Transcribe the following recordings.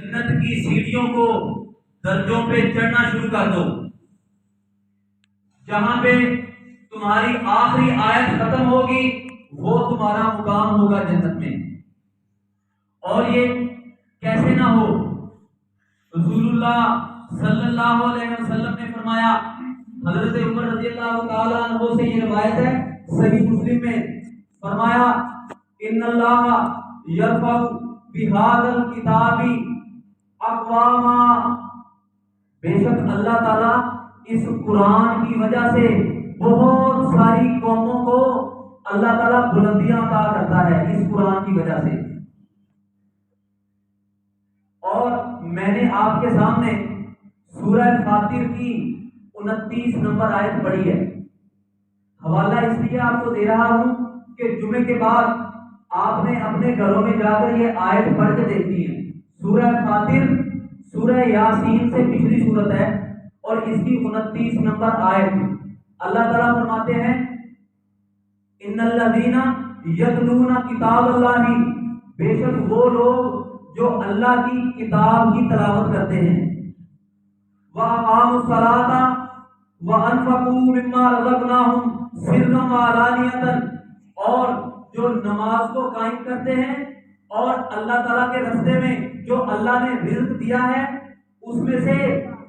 جنت کی سیڑھیوں کو درجوں پہ چڑھنا شروع کر دو. جہاں پہ تمہاری آخری آیت ختم ہوگی وہ تمہارا مقام ہوگا جنت میں. اور یہ کیسے نہ ہو؟ رسول اللہ صلی اللہ علیہ وسلم نے فرمایا، حضرت عمر رضی اللہ تعالیٰ عنہ سے یہ روایت ہے صحیح مسلم میں، فرمایا ان اللہ یرفع بہذا الکتاب اقواما، بے شک اللہ تعالیٰ اس قرآن کی وجہ سے بہت ساری قوموں کو اللہ تعالیٰ بلندیاں عطا کرتا ہے اس قرآن کی وجہ سے. اور میں نے آپ کے سامنے سورہ فاطر کی 29 نمبر آیت پڑھی ہے. حوالہ اس لیے آپ کو دے رہا ہوں کہ جمعے کے بعد آپ نے اپنے گھروں میں جا کر یہ آیت پڑھ کے دیکھنی ہے. سورہ فاطر سورہ یاسین سے پچھلی صورت ہے اور اس کی 29 نمبر آیت. اللہ تعالیٰ فرماتے ہیں ان الذین یتلون کتاب اللہ، بے شک وہ لوگ جو اللہ کی کتاب کی تلاوت کرتے ہیں، وَأَقَامُوا الصَّلَاةَ وَأَنفَقُوا مِمَّا رَزَقْنَاهُمْ سِرًّا وَعَلَانِيَةً، اور جو نماز کو قائم کرتے ہیں اور اللہ تعالیٰ کے راستے میں جو اللہ نے رزق دیا ہے اس میں سے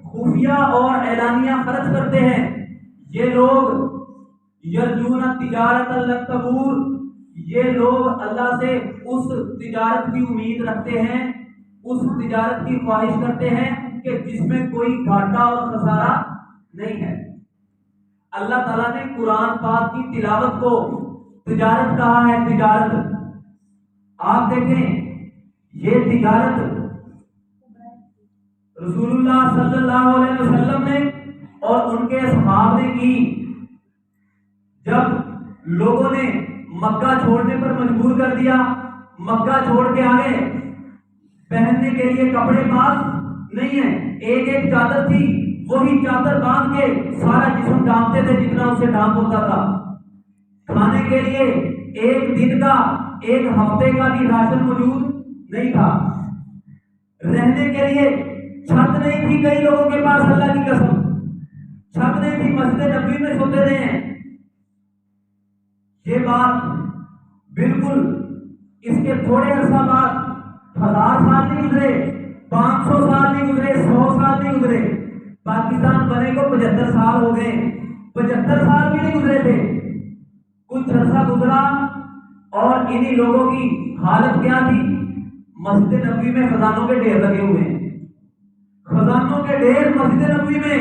خفیہ اور اعلانیہ خرچ کرتے ہیں، یہ لوگ یرجون تجارت لن تبور، یہ لوگ اللہ سے اس تجارت کی امید رکھتے ہیں، اس تجارت کی خواہش کرتے ہیں کہ جس میں کوئی گھاٹا اور خسارہ نہیں ہے. اللہ تعالیٰ نے قرآن پاک کی تلاوت کو تجارت کہا ہے. تجارت آپ دیکھیں، یہ تجارت رسول اللہ صلی اللہ علیہ وسلم نے اور ان کے اصحاب نے کی. جب لوگوں نے مکہ چھوڑنے پر مجبور کر دیا، مکہ چھوڑ کے آگے پہننے کے لیے کپڑے پاس نہیں ہیں، ایک ایک چادر تھی، وہی چادر باندھ کے سارا جسم ڈھانپتے تھے جتنا اسے ڈھانپ ہوتا تھا. کھانے کے لیے ایک دن کا ایک ہفتے کا بھی راشن موجود نہیں تھا. رہنے کے لیے چھت نہیں تھی کئی لوگوں کے پاس، اللہ کی قسم چھت نہیں تھی، مسجد نبوی میں سوتے رہے ہیں. یہ بات بالکل اس کے تھوڑے عرصہ بعد 1000 سال نہیں گزرے، 500 سال نہیں گزرے، 100 سال نہیں گزرے، پاکستان بنے کو 75 سال ہو گئے، 75 سال بھی نہیں گزرے تھے. کچھ عرصہ گزرا اور انہی لوگوں کی حالت کیا تھی؟ مسجد نبوی میں خزانوں کے ڈھیر لگے ہوئے ہیں، خزانوں کے ڈھیر مسجد نبوی میں.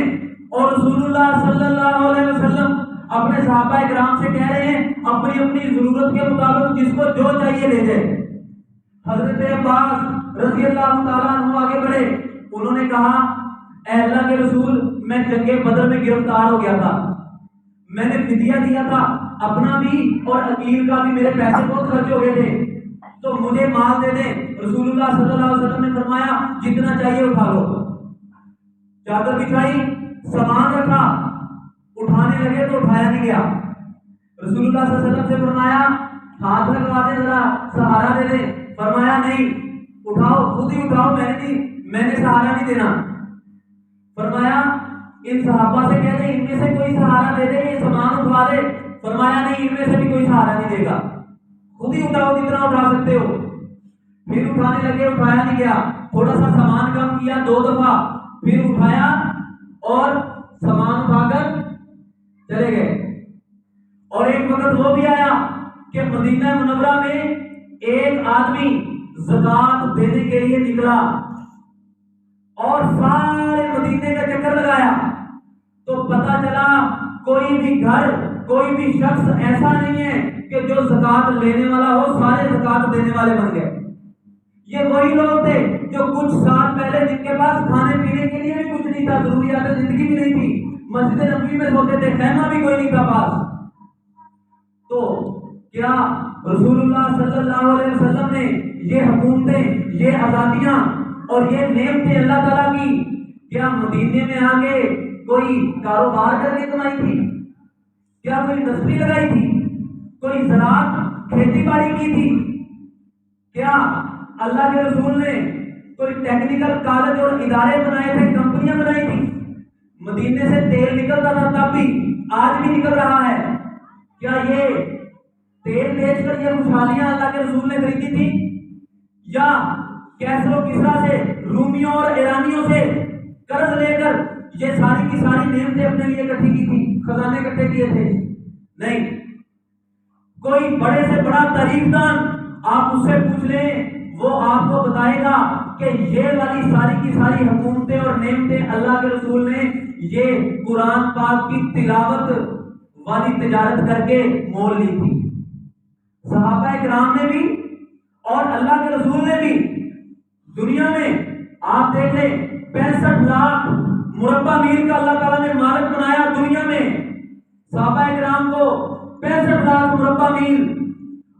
اور رسول اللہ صلی اللہ علیہ وسلم اپنے صحابہ کرام سے کہہ رہے ہیں اپنی اپنی ضرورت کے مطابق جس کو جو چاہیے لے جائے. حضرت عباس رضی اللہ تعالیٰ عنہ آگے بڑھے، انہوں نے کہا اے اللہ کے رسول، میں جنگ بدر میں گرفتار ہو گیا تھا، میں نے فدیہ دیا تھا اپنا بھی اور عقیل کا بھی، میرے پیسے بہت خرچ ہو گئے تھے، تو مجھے مال دے دیں. رسول اللہ صلی اللہ علیہ وسلم نے فرمایا جتنا چاہیے اٹھا لو. چادر بچھائی، سامان رکھا، اٹھانے لگے تو اٹھایا نہیں گیا. رسول اللہ صلی اللہ علیہ وسلم سے فرمایا ہاتھ لگوا دے، ذرا سہارا دے دے. فرمایا نہیں، اٹھاؤ، خود ہی اٹھاؤ، میں نے سہارا نہیں دینا. فرمایا ان صحابہ سے کہہ دے ان میں سے کوئی سہارا دے دے، یہ سامان اٹھوا دے. فرمایا نہیں، ان میں سے بھی کوئی سہارا نہیں دے گا، خود ہی اٹھاؤ جتنا اٹھا سکتے ہو. پھر اٹھانے لگے، اٹھایا نہیں گیا. تھوڑا سا سامان کم کیا 2 دفعہ، پھر اٹھایا اور سامان اٹھا کر چلے گئے. اور ایک وقت وہ بھی آیا کہ مدینہ منورہ میں ایک آدمی زکات دینے کے لیے نکلا اور سارے مدینے کا چکر لگایا تو پتا چلا کوئی بھی گھر، کوئی بھی شخص ایسا نہیں ہے کہ جو زکات لینے والا ہو، سارے زکات دینے والے بن گئے. یہ وہی لوگ تھے جو کچھ سال پہلے جن کے پاس کھانے پینے کے لیے بھی کچھ نہیں تھا، ضروریات زندگی بھی نہیں تھی، مسجد نبوی میں سوتے تھے، خیمہ بھی کوئی نہیں تھا پاس. تو کیا رسول اللہ صلی اللہ علیہ وسلم نے یہ حکومتیں، یہ آزادیاں اور یہ نعمتیں اللہ تعالیٰ کی کیا مدینے میں آگے کوئی کاروبار کر کے کمائی تھی؟ کیا کوئی انڈسٹری لگائی تھی؟ کوئی زراعت کھیتی باڑی کی تھی؟ کیا اللہ کے رسول نے کوئی ٹیکنیکل کالج اور ادارے بنائے تھے، کمپنیاں بنائی تھی، مدینے سے تیل نکلتا تھا تب بھی، آج بھی نکل رہا ہے. کیا یہ تیل بیچ کر یہ خوشحالیاں اللہ کے رسول نے خریدی تھی، یا کیسر و کسرا سے، رومیوں اور ایرانیوں سے قرض لے کر یہ ساری کی ساری نعمتیں اپنے لیے اکٹھی کی تھی، خزانے اکٹھے کیے تھے؟ نہیں. کوئی بڑے سے بڑا تاریخ دان آپ اس سے پوچھ لیں، وہ آپ کو بتائے گا کہ یہ والی ساری کی ساری حکومتیں اور نعمتیں اللہ کے رسول نے یہ قرآن پاک کی تلاوت والی تجارت کر کے مول لی تھی. صحابہ کرام نے بھی اور اللہ کے رسول نے بھی دنیا میں آپ دیکھ لیں 65 لاکھ مربع میل کا اللہ تعالیٰ نے مالک بنایا دنیا میں صحابہ کرام کو 65 لاکھ مربع میل.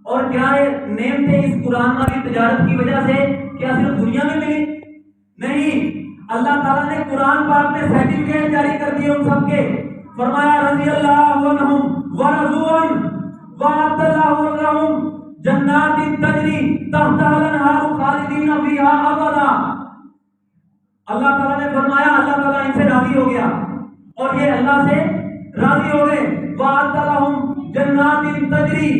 اور کیا نعمتیں اس قرآن والی تجارت کی وجہ سے کیا صرف دنیا میں ملی؟ نہیں. اللہ تعالیٰ نے قرآن پاک میں سرٹیفکیٹ جاری کر دیے ان سب کے. فرمایا رضی اللہ عنہم ورضوا عنہ وَأَعَدَّ اللَّهُ لَهُمْ جَنَّاتٍ تَجْرِي تَحْتَهَا الْأَنْهَارُ خَالِدِينَ فِيهَا أَبَدًا. اللہ تعالیٰ نے فرمایا اللہ تعالیٰ ان سے راضی ہو گیا اور یہ اللہ سے راضی ہو گئے. وَأَعَدَّ لَهُمْ جَنَّاتٍ تَجْرِي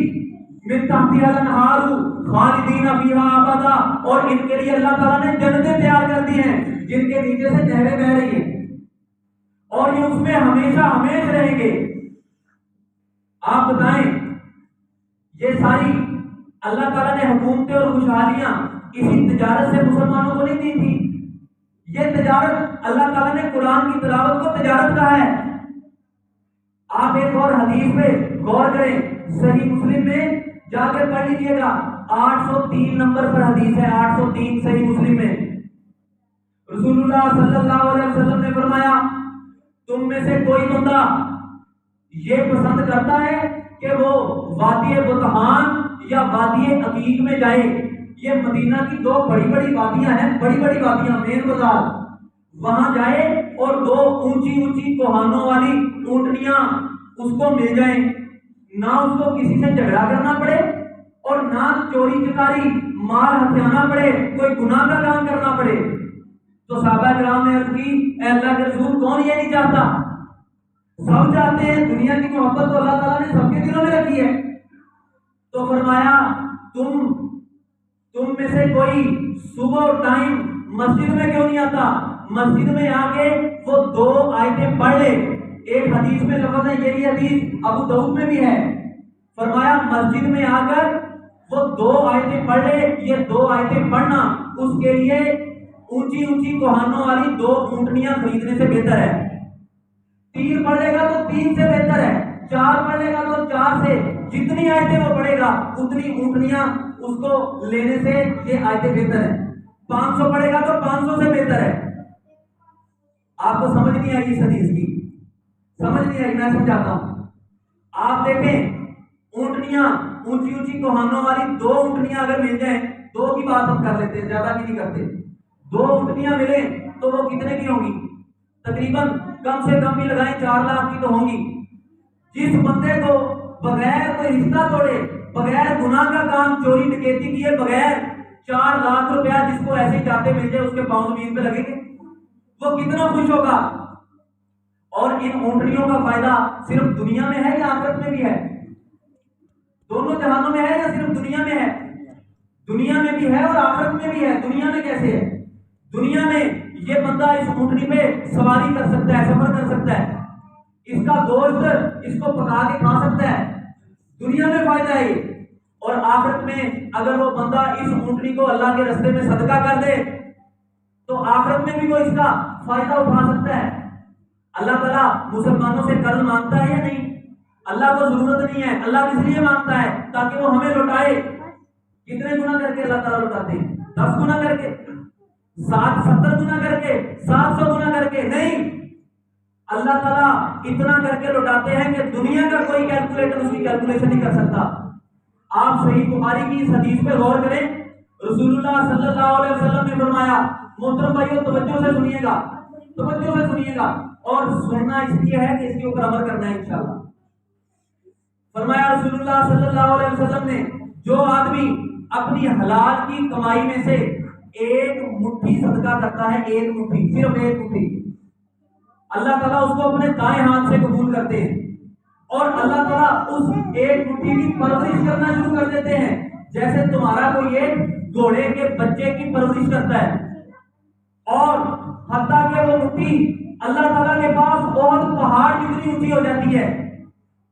مِن تَحْتِهَا الْأَنْهَارُ خَالِدِينَ فِيهَا أَبَدًا. اور ان کے لیے اللہ تعالیٰ نے جنتیں تیار کر دی ہیں جن کے نیچے سے نہریں بہ رہی ہیں اور یہ اس میں ہمیشہ ہمیشہ رہیں گے. آپ بتائیں یہ ساری اللہ تعالیٰ نے حکومتیں اور خوشحالیاں اسی تجارت سے مسلمانوں کو نہیں دی تھی. یہ تجارت اللہ تعالیٰ نے قرآن کی تلاوت کو تجارت کہا ہے. آپ ایک اور حدیث پہ غور کریں، صحیح مسلم میں جا کے پڑھ لیجیے گا، 803 نمبر پر حدیث ہے، 803 صحیح مسلم میں. رسول اللہ صلی اللہ علیہ وسلم نے فرمایا تم میں سے کوئی بندہ یہ پسند کرتا ہے کہ وہ وادی بطحان یا وادی عقیق میں جائے. یہ مدینہ کی دو بڑی بڑی وادیاں ہیں، بڑی بڑی وادیاں، مین بازار، وہاں جائے اور دو اونچی اونچی کوہانوں والی اونٹنیاں اس کو مل جائیں، نہ اس کو کسی سے جھگڑا کرنا پڑے اور نہ چوری چکاری مال ہتھیانا پڑے، کوئی گناہ کا کام کرنا پڑے. تو صحابہ کرام نے عرض کی اے اللہ کے رسول کون یہ نہیں چاہتا؟ سب چاہتے ہیں. دنیا کی محبت تو اللہ تعالیٰ نے سب کے دلوں میں رکھی ہے. تو فرمایا تم میں سے کوئی صبح ٹائم مسجد میں کیوں نہیں آتا؟ مسجد میں آ کے وہ 2 آیتیں پڑھ لے. ایک حدیث میں لفظ ہے، یہی حدیث ابو داؤد میں بھی ہے. فرمایا مسجد میں آ کر وہ 2 آیتیں پڑھ لے. یہ 2 آیتیں پڑھنا اس کے لیے اونچی اونچی کوہانوں والی 2 اونٹنیاں خریدنے سے بہتر ہے. 3 پڑھ لے گا تو 3 سے بہتر ہے، 4 پڑھ لے گا تو 4 سے. جتنی آیتیں وہ پڑھے گا اتنی اونٹنیاں اس کو لینے سے یہ آیتیں بہتر ہے. 500 پڑھے گا تو 500 سے بہتر ہے. آپ کو سمجھ نہیں آئی اس حدیث کی؟ سمجھ نہیں آئی؟ میں سمجھاتا ہوں. آپ دیکھیں اونٹنیاں اونچی اونچی کوہانوں والی 2 اونٹنیاں اگر مل جائیں، 2 کی بات ہم کر لیتے ہیں، زیادہ کی نہیں کرتے. 2 اونٹنیاں ملیں تو وہ کتنے کی ہوں گی؟ تقریباً کم سے کم بھی لگائیں 4 لاکھ کی تو ہوں گی. جس بندے کو بغیر کوئی رشتہ توڑے، بغیر گناہ کا کام چوری ڈکیتی کیے بغیر 4 لاکھ روپیہ جس کو ایسے چاہتے مل جائے، اس کے پاؤں زمین پہ لگیں گے، وہ کتنا خوش ہوگا. اور ان اونٹنیوں کا فائدہ صرف دنیا میں ہے یا آخرت میں بھی ہے؟ دونوں جہانوں میں ہے یا صرف دنیا میں ہے؟ دنیا میں بھی ہے اور آخرت میں بھی ہے. دنیا میں کیسے ہے؟ دنیا میں یہ بندہ اس اونٹنی پہ سواری کر سکتا ہے، سفر کر سکتا ہے، اس کا گوشت اس کو پکا کے کھا سکتا ہے. دنیا میں فائدہ ہے یہ. اور آخرت میں اگر وہ بندہ اس اونٹنی کو اللہ کے راستے میں صدقہ کر دے تو آخرت میں بھی وہ اس کا فائدہ اٹھا سکتا ہے. اللہ تعالیٰ مسلمانوں سے قرض مانگتا ہے یا نہیں؟ اللہ کو ضرورت نہیں ہے. اللہ کس لیے مانگتا ہے؟ تاکہ وہ ہمیں لوٹائے. کتنے گنا کر کے اللہ تعالیٰ لوٹاتے ہیں؟ 10 گنا کر کے، 70 گنا کر کے، 700 گنا کر کے؟ نہیں، اللہ تعالیٰ اتنا کر کے لوٹاتے ہیں کہ دنیا کا کوئی کیلکولیٹر اس کی کیلکولیشن نہیں کر سکتا. آپ صحیح بخاری کی اس حدیث پہ غور کریں. رسول اللہ صلی اللہ علیہ وسلم نے فرمایا، محترم بھائیو توجہ سے سنیے گا، توجہ سے سنیے گا، اور سننا اس لیے ہے کہ اس کے اوپر عمل کرنا ہے انشاءاللہ. فرمایا رسول اللہ صلی اللہ علیہ وسلم نے، جو آدمی اپنی حلال کی کمائی میں سے ایک مٹھی صدقہ کرتا ہے، ایک مٹھی، صرف ایک مٹھی، اللہ تعالیٰ اس کو اپنے دائیں ہاتھ سے قبول کرتے ہیں، اور اللہ تعالیٰ اس ایک مٹھی کی پرورش کرنا شروع کر دیتے ہیں، جیسے تمہارا کوئی ایک گھوڑے کے بچے کی پرورش کرتا ہے، اور حتیٰ کہ وہ مٹھی اللہ تعالیٰ کے پاس احد پہاڑ جتنی اونچی ہو جاتی ہے،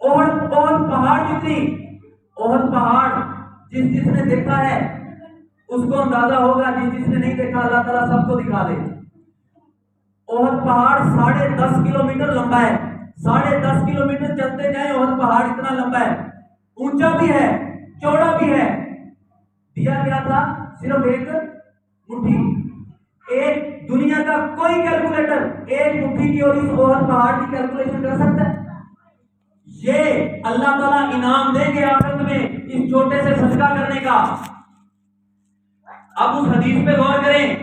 احد پہاڑ جتنی، احد پہاڑ جس نے دیکھا ہے اس کو اندازہ ہوگا، جس نے نہیں دیکھا اللہ تعالیٰ سب کو دکھا دے۔ احد پہاڑ 10.5 کلومیٹر لمبا ہے، 10.5 کلومیٹر چلتے جائیں، احد پہاڑ اتنا لمبا ہے، اونچا بھی ہے، چوڑا بھی ہے۔ دیا کیا تھا؟ صرف ایک مٹھی۔ ایک دنیا کا کوئی کیلکولیٹر ایک مٹھی کی اور اس احد پہاڑ کی کیلکولیشن کر سکتا ہے؟ یہ اللہ تعالیٰ انعام دیں گے آخرت میں اس چھوٹے سے صدقہ کرنے کا۔ اب اس حدیث پہ غور کریں،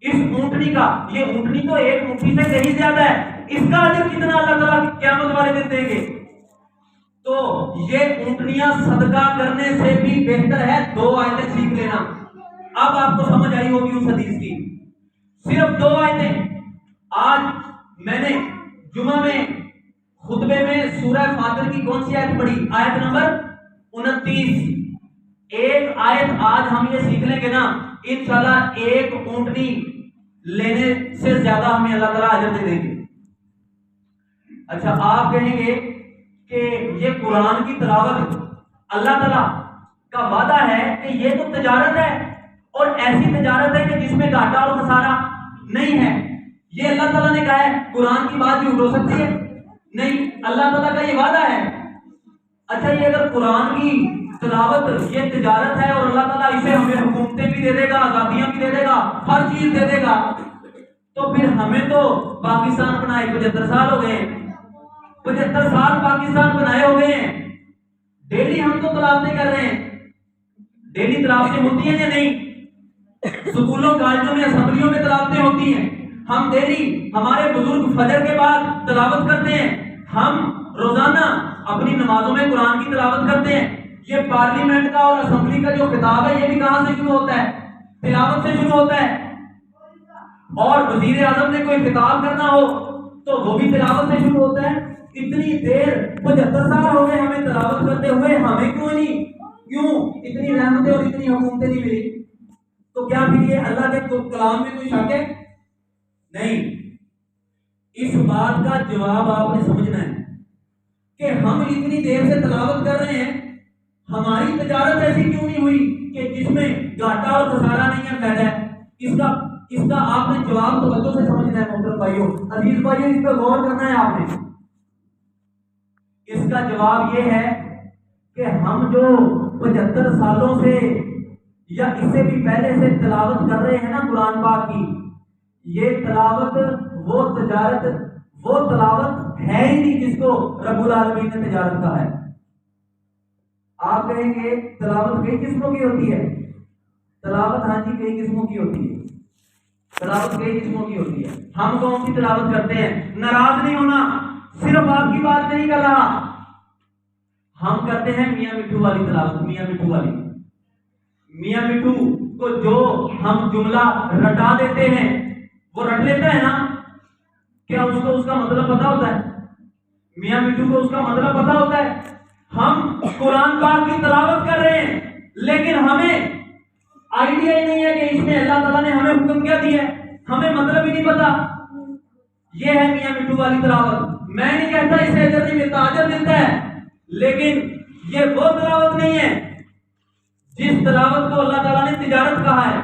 اس اونٹنی کا، یہ اونٹنی تو ایک مٹھی سے کہیں زیادہ ہے، اس کا اجر کتنا اللہ تعالیٰ قیامت والے دن دیں گے؟ تو یہ اونٹنیاں صدقہ کرنے سے بھی بہتر ہے۔ 2 آیتیں سیکھ لینا، اب آپ کو سمجھ آئی ہوگی اس حدیث کی، صرف 2 آیتیں۔ آج میں نے جمعہ میں خطبے میں سورہ فاطر کی کون سی آیت پڑھی؟ آیت نمبر 29۔ ایک آیت آج ہم یہ سیکھ لیں گے نا، انشاءاللہ ایک اونٹنی لینے سے زیادہ ہمیں اللہ تعالیٰ اجر دے دیں گے۔ اچھا، آپ کہیں گے کہ یہ قرآن کی تلاوت اللہ تعالیٰ کا وعدہ ہے کہ یہ تو تجارت ہے، اور ایسی تجارت ہے کہ جس میں گھاٹا اور خسارہ نہیں ہے، یہ اللہ تعالیٰ نے کہا ہے، قرآن کی بات جھوٹ ہو سکتی ہے؟ نہیں، اللہ تعالیٰ کا یہ وعدہ ہے۔ اچھا، یہ اگر قرآن کی تلاوت یہ تجارت ہے اور اللہ تعالیٰ اسے ہمیں حکومتیں بھی دے دے گا، آزادیاں بھی دے دے گا، ہر چیز دے دے گا، تو پھر ہمیں تو پاکستان بنائے 75 سال ہو گئے ہیں، 75 سال پاکستان بنائے ہو گئے ہیں، ڈیلی ہم تو تلاوتیں کر رہے ہیں، ڈیلی تلاوتیں ہوتی ہیں یا نہیں؟ سکولوں کالجوں میں اسمبلیوں میں تلاوتیں ہوتی ہیں، ہم ڈیلی، ہمارے بزرگ فجر کے بعد تلاوت کرتے ہیں، ہم روزانہ اپنی نمازوں میں قرآن کی تلاوت کرتے ہیں۔ یہ پارلیمنٹ کا اور اسمبلی کا جو خطاب ہے یہ بھی کہاں سے شروع ہوتا ہے؟ تلاوت سے شروع ہوتا ہے۔ اور وزیر اعظم نے کوئی خطاب کرنا ہو تو وہ بھی تلاوت سے شروع ہوتا ہے۔ اتنی دیر 75 سال ہو گئے ہمیں تلاوت کرتے ہوئے، ہمیں کیوں اتنی رحمتیں اور اتنی حکومتیں نہیں ملی؟ تو کیا پھر یہ اللہ کے کلام میں کوئی شک ہے؟ نہیں۔ اس بات کا جواب آپ نے سمجھنا ہے کہ ہم اتنی دیر سے تلاوت کر رہے ہیں، ہماری تجارت ایسی کیوں نہیں ہوئی کہ جس میں گھاٹا اور خسارہ نہیں ہے پیدا ہے؟ اس کا آپ نے جواب توجہ سے سمجھنا ہے محترم بھائیوں، عزیز بھائیوں، اس پہ غور کرنا ہے آپ نے۔ اس کا جواب یہ ہے کہ ہم جو 75 سالوں سے یا اس سے بھی پہلے سے تلاوت کر رہے ہیں نا قرآن پاک کی، یہ تلاوت وہ تجارت، وہ تلاوت ہے ہی نہیں جس کو رب العالمین نے تجارت کہا ہے۔ آپ کہیں گے تلاوت کئی قسموں کی ہوتی ہے؟ تلاوت ہاں جی کئی قسموں کی ہوتی ہے، تلاوت کئی قسموں کی ہوتی ہے۔ ہم کون سی تلاوت کرتے ہیں؟ ناراض نہیں ہونا، صرف آپ کی بات نہیں کر رہا، ہم کرتے ہیں میاں مٹھو والی تلاوت۔ میاں مٹھو والی، میاں مٹھو کو جو ہم جملہ رٹا دیتے ہیں، وہ رٹ لیتا ہے نا؟ کیا اس کو اس کا مطلب پتا ہوتا ہے؟ میاں مٹھو کو اس کا مطلب پتا ہوتا ہے؟ ہم قرآن پاک کی تلاوت کر رہے ہیں لیکن ہمیں آئیڈیا ہی نہیں ہے کہ اس میں اللہ تعالیٰ نے ہمیں حکم کیا دیا ہے، ہمیں مطلب ہی نہیں پتا۔ یہ ہے میاں مٹھو والی تلاوت۔ میں نہیں کہتا اسے اجر نہیں ملتا، اجر ملتا ہے، لیکن یہ وہ تلاوت نہیں ہے جس تلاوت کو اللہ تعالیٰ نے تجارت کہا ہے۔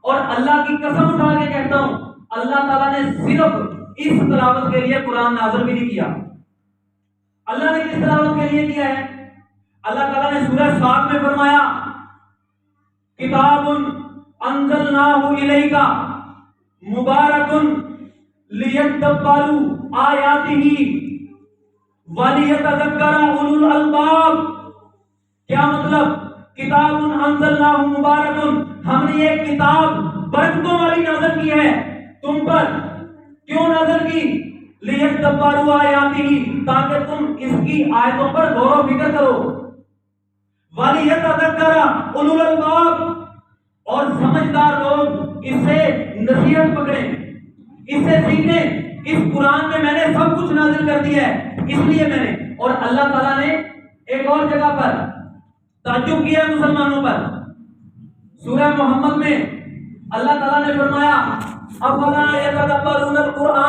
اور اللہ کی قسم اٹھا کے کہتا ہوں، اللہ تعالیٰ نے صرف اس تلاوت کے لیے قرآن نازل بھی نہیں کیا۔ اللہ نے کس تلاوت کے لیے کیا ہے؟ اللہ تعالیٰ نے سورہ صاد میں فرمایا، کتاب انزلناہ الیک مبارک لیدبروا آیاتہ ولیتذکر اولو الالباب۔ کیا مطلب؟ کتاب انزلناہ مبارک، ہم نے یہ کتاب برکتوں والی نازل کی ہے تم پر۔ کیوں نازل کی؟ لیدبروا آیاتہ، تاکہ تم اس کی آیتوں پر غور و فکر کرو۔ ولیتذکر اولو الالباب، اور سمجھدار لوگ اس سے نصیحت پکڑیں، اس سے سیکھیں۔ اس قرآن میں نے سب کچھ نازل کر دیا ہے، اس لیے میں نے، اور اللہ تعالیٰ نے ایک اور جگہ پر تعجب کیا مسلمانوں پر۔ سورہ محمد میں اللہ تعالیٰ نے فرمایا افلا یتدبرون القرآن